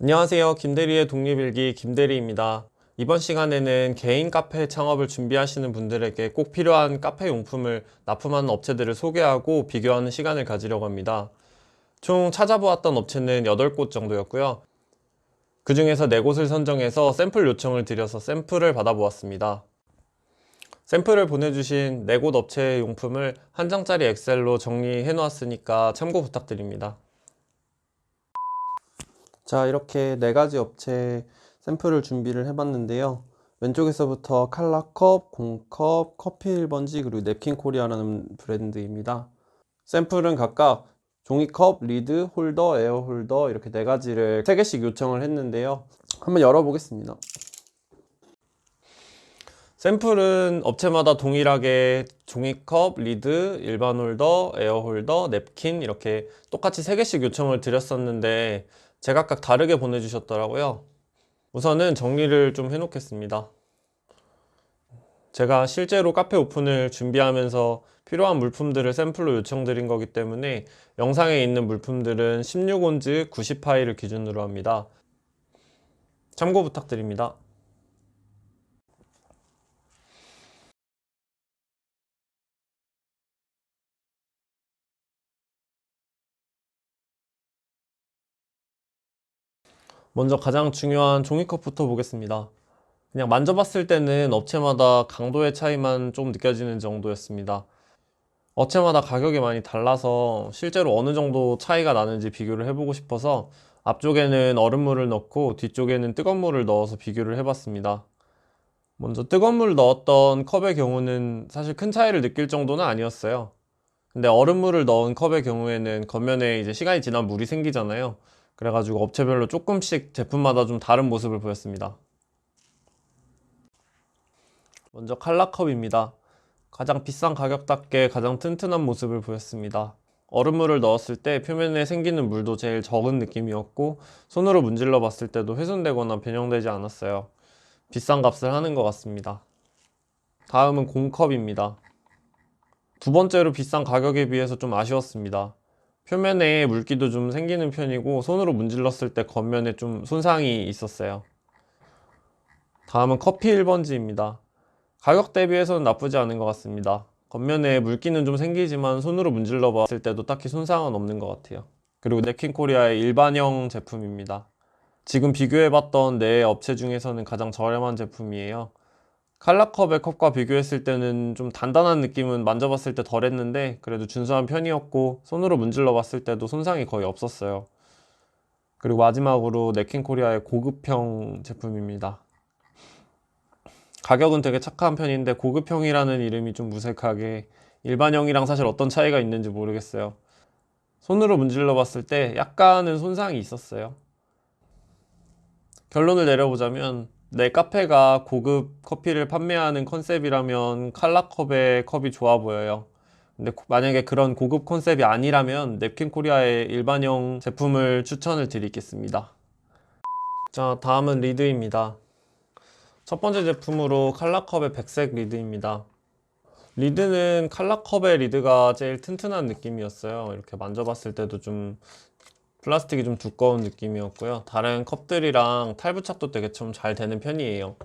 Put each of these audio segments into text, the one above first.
안녕하세요. 김대리의 독립일기 김대리입니다. 이번 시간에는 개인 카페 창업을 준비하시는 분들에게 꼭 필요한 카페 용품을 납품하는 업체들을 소개하고 비교하는 시간을 가지려고 합니다. 총 찾아보았던 업체는 8곳 정도였고요. 그 중에서 4곳을 선정해서 샘플 요청을 드려서 샘플을 받아보았습니다. 샘플을 보내주신 4곳 업체의 용품을 한 장짜리 엑셀로 정리해 놓았으니까 참고 부탁드립니다. 자, 이렇게 4가지 업체 샘플을 준비를 해봤는데요. 왼쪽에서부터 칼라컵, 공컵, 커피 1번지, 그리고 냅킨 코리아라는 브랜드입니다. 샘플은 각각 종이컵, 리드, 홀더, 에어 홀더 이렇게 4가지를 3개씩 요청을 했는데요. 한번 열어보겠습니다. 샘플은 업체마다 동일하게 종이컵, 리드, 일반 홀더, 에어 홀더, 냅킨 이렇게 똑같이 3개씩 요청을 드렸었는데 제각각 다르게 보내주셨더라고요. 우선은 정리를 좀 해놓겠습니다. 제가 실제로 카페 오픈을 준비하면서 필요한 물품들을 샘플로 요청드린 거기 때문에 영상에 있는 물품들은 16온즈 90 파일을 기준으로 합니다. 참고 부탁드립니다. 먼저 가장 중요한 종이컵부터 보겠습니다. 그냥 만져봤을 때는 업체마다 강도의 차이만 좀 느껴지는 정도였습니다. 업체마다 가격이 많이 달라서 실제로 어느 정도 차이가 나는지 비교를 해보고 싶어서 앞쪽에는 얼음물을 넣고 뒤쪽에는 뜨거운 물을 넣어서 비교를 해봤습니다. 먼저 뜨거운 물 넣었던 컵의 경우는 사실 큰 차이를 느낄 정도는 아니었어요. 근데 얼음물을 넣은 컵의 경우에는 겉면에 이제 시간이 지나면 물이 생기잖아요. 그래가지고 업체별로 조금씩 제품마다 좀 다른 모습을 보였습니다. 먼저 칼라컵입니다. 가장 비싼 가격답게 가장 튼튼한 모습을 보였습니다. 얼음물을 넣었을 때 표면에 생기는 물도 제일 적은 느낌이었고 손으로 문질러 봤을 때도 훼손되거나 변형되지 않았어요. 비싼 값을 하는 것 같습니다. 다음은 공컵입니다. 두 번째로 비싼 가격에 비해서 좀 아쉬웠습니다. 표면에 물기도 좀 생기는 편이고 손으로 문질렀을 때 겉면에 좀 손상이 있었어요. 다음은 커피 1번지입니다. 가격 대비해서는 나쁘지 않은 것 같습니다. 겉면에 물기는 좀 생기지만 손으로 문질러 봤을 때도 딱히 손상은 없는 것 같아요. 그리고 냅킨 코리아의 일반형 제품입니다. 지금 비교해봤던 4업체 중에서는 가장 저렴한 제품이에요. 칼라컵의 컵과 비교했을 때는 좀 단단한 느낌은 만져봤을 때 덜했는데 그래도 준수한 편이었고 손으로 문질러 봤을 때도 손상이 거의 없었어요. 그리고 마지막으로 냅킨 코리아의 고급형 제품입니다. 가격은 되게 착한 편인데 고급형이라는 이름이 좀 무색하게 일반형이랑 사실 어떤 차이가 있는지 모르겠어요. 손으로 문질러 봤을 때 약간은 손상이 있었어요. 결론을 내려보자면 내 카페가 고급 커피를 판매하는 컨셉이라면 칼라컵의 컵이 좋아 보여요. 근데 만약에 그런 고급 컨셉이 아니라면 냅킨 코리아의 일반형 제품을 추천을 드리겠습니다. 자, 다음은 리드입니다. 첫 번째 제품으로 칼라컵의 백색 리드입니다. 리드는 칼라컵의 리드가 제일 튼튼한 느낌이었어요. 이렇게 만져봤을 때도 좀 플라스틱이 좀 두꺼운 느낌이었고요. 다른 컵들이랑 탈부착도 되게 좀 잘 되는 편이에요.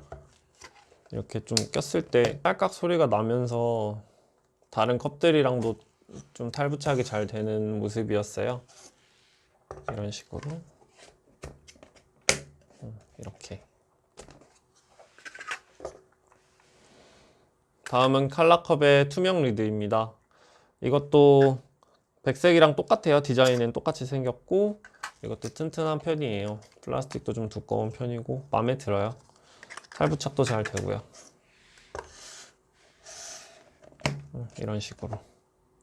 이렇게 좀 꼈을 때 딸깍 소리가 나면서 다른 컵들이랑도 좀 탈부착이 잘 되는 모습이었어요. 이런 식으로 이렇게. 다음은 칼라컵의 투명 리드입니다. 이것도 백색이랑 똑같아요. 디자인은 똑같이 생겼고 이것도 튼튼한 편이에요. 플라스틱도 좀 두꺼운 편이고 마음에 들어요. 탈부착도 잘 되고요. 이런 식으로.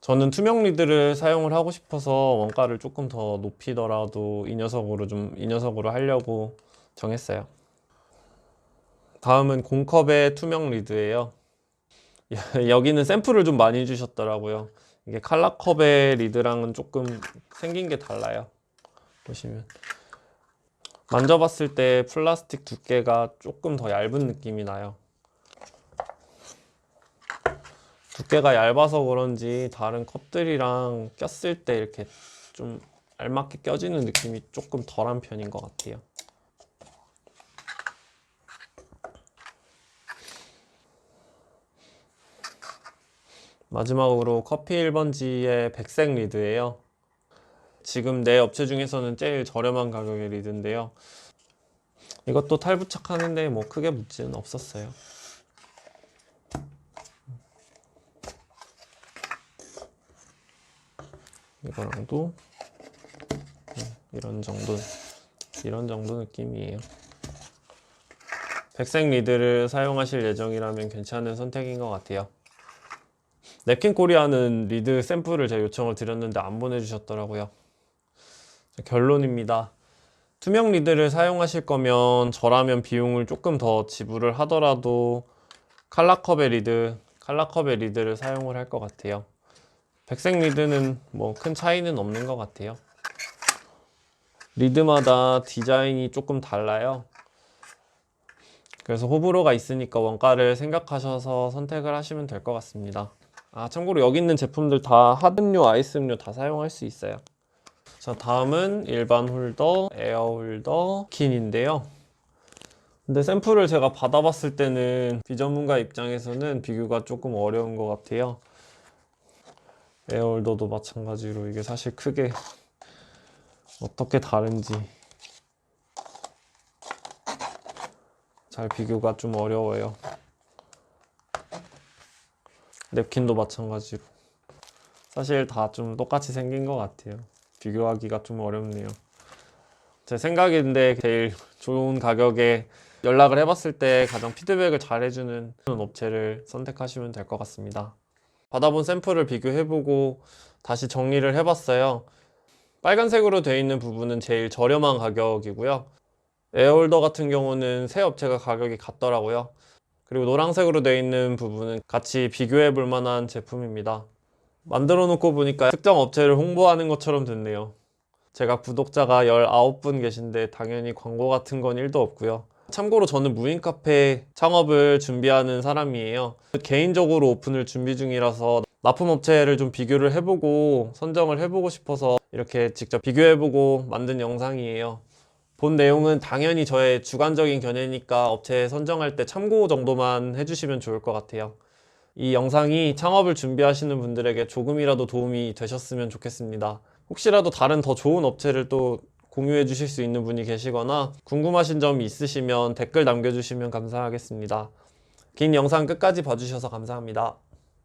저는 투명 리드를 사용을 하고 싶어서 원가를 조금 더 높이더라도 이 녀석으로 하려고 정했어요. 다음은 공컵의 투명 리드예요. 여기는 샘플을 좀 많이 주셨더라고요. 이게 칼라컵의 리드랑은 조금 생긴 게 달라요. 보시면 만져봤을 때 플라스틱 두께가 조금 더 얇은 느낌이 나요. 두께가 얇아서 그런지 다른 컵들이랑 꼈을 때 이렇게 좀 알맞게 껴지는 느낌이 조금 덜한 편인 것 같아요. 마지막으로 커피 1번지의 백색 리드예요. 지금 내 업체 중에서는 제일 저렴한 가격의 리드인데요. 이것도 탈부착하는데 뭐 크게 문제는 없었어요. 이거랑도 이런 정도 느낌이에요. 백색 리드를 사용하실 예정이라면 괜찮은 선택인 것 같아요. 냅킨 코리아는 리드 샘플을 제가 요청을 드렸는데 안 보내주셨더라고요. 결론입니다. 투명 리드를 사용하실 거면 저라면 비용을 조금 더 지불을 하더라도 칼라컵의 리드를 사용을 할 것 같아요. 백색 리드는 뭐 큰 차이는 없는 것 같아요. 리드마다 디자인이 조금 달라요. 그래서 호불호가 있으니까 원가를 생각하셔서 선택을 하시면 될 것 같습니다. 참고로 여기 있는 제품들 다 핫음료, 아이스음료 다 사용할 수 있어요. 자, 다음은 일반 홀더, 에어 홀더, 킨인데요. 근데 샘플을 제가 받아봤을 때는 비전문가 입장에서는 비교가 조금 어려운 것 같아요. 에어 홀더도 마찬가지로 이게 사실 크게 어떻게 다른지 잘 비교가 좀 어려워요. 냅킨도 마찬가지로 사실 다 좀 똑같이 생긴 것 같아요. 비교하기가 좀 어렵네요. 제 생각인데 제일 좋은 가격에 연락을 해봤을 때 가장 피드백을 잘 해주는 업체를 선택하시면 될 것 같습니다. 받아본 샘플을 비교해보고 다시 정리를 해봤어요. 빨간색으로 되어 있는 부분은 제일 저렴한 가격이고요. 에어홀더 같은 경우는 새 업체가 가격이 같더라고요. 그리고 노란색으로 되어 있는 부분은 같이 비교해 볼 만한 제품입니다. 만들어 놓고 보니까 특정 업체를 홍보하는 것처럼 됐네요. 제가 구독자가 19분 계신데 당연히 광고 같은 건 1도 없고요. 참고로 저는 무인 카페 창업을 준비하는 사람이에요. 개인적으로 오픈을 준비 중이라서 납품업체를 좀 비교를 해보고 선정을 해보고 싶어서 이렇게 직접 비교해보고 만든 영상이에요. 본 내용은 당연히 저의 주관적인 견해니까 업체 선정할 때 참고 정도만 해주시면 좋을 것 같아요. 이 영상이 창업을 준비하시는 분들에게 조금이라도 도움이 되셨으면 좋겠습니다. 혹시라도 다른 더 좋은 업체를 또 공유해 주실 수 있는 분이 계시거나 궁금하신 점이 있으시면 댓글 남겨주시면 감사하겠습니다. 긴 영상 끝까지 봐주셔서 감사합니다.